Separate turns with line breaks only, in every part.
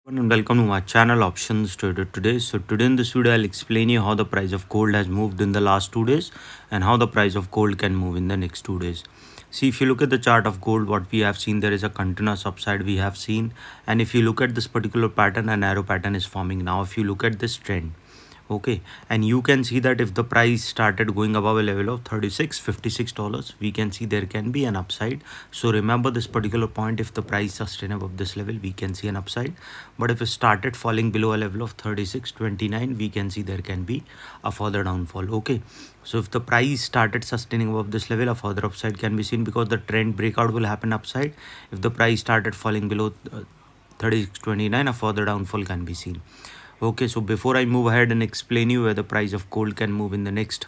And welcome to my channel Options Trader Today. So today in this video I'll explain you how the price of gold has moved in the last 2 days and how the price of gold can move in the next 2 days. See, if you look at the chart of gold, what we have seen, there is a continuous upside we have seen, and if you look at this particular pattern, an arrow pattern is forming. Now if you look at this trend, okay, and you can see that if the price started going above a level of $36.56, we can see there can be an upside. So remember this particular point, if the price sustains above this level, we can see an upside. But if it started falling below a level of 36.29, we can see there can be a further downfall. Okay, so if the price started sustaining above this level, a further upside can be seen because the trend breakout will happen upside. If the price started falling below 36.29, a further downfall can be seen. Okay, so before I move ahead and explain you where the price of gold can move in the next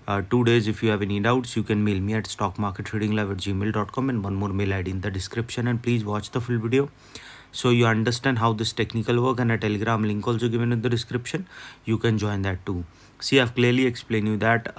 2 days, if you have any doubts, you can mail me at stockmarkettradinglive@gmail.com and one more mail ID in the description. And please watch the full video so you understand how this technical work, and a Telegram link also given in the description. You can join that too. See, I've clearly explained you that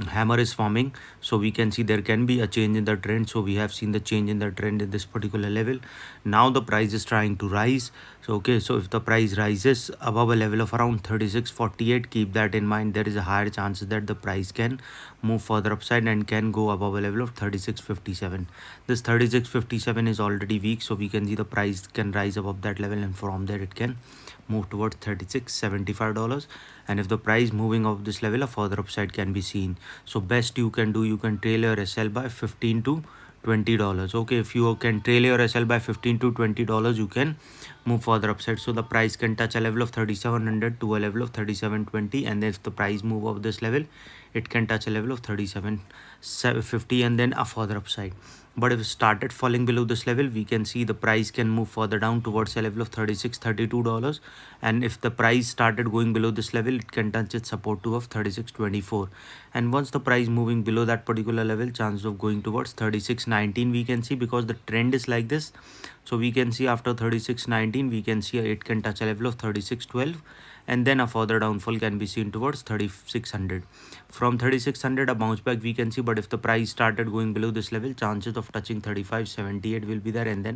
hammer is forming, so we can see there can be a change in the trend. So we have seen the change in the trend in this particular level. Now the price is trying to rise. So okay, so if the price rises above a level of around 36.48, keep that in mind. There is a higher chance that the price can move further upside and can go above a level of 36.57. This 36.57 is already weak, so we can see the price can rise above that level, and from there it can move towards $36.75. And if the price moving off this level, a further upside can be seen. So best you can do, you can trail your SL by $15 to $20. Okay, if you can trail your SL by $15 to $20, you can move further upside. So the price can touch a level of 3700 to a level of 3720, and if the price move off this level, it can touch a level of 3750 and then a further upside. But if it started falling below this level, we can see the price can move further down towards a level of $36.32. And if the price started going below this level, it can touch its support to of 36.24. And once the price moving below that particular level, chance of going towards 36.19 we can see, because the trend is like this. So we can see after 36.19, we can see it can touch a level of 36.12, and then a further downfall can be seen towards 3600. From 3600 a bounce back we can see, but if the price started going below this level, chances of touching 35.78 will be there, and then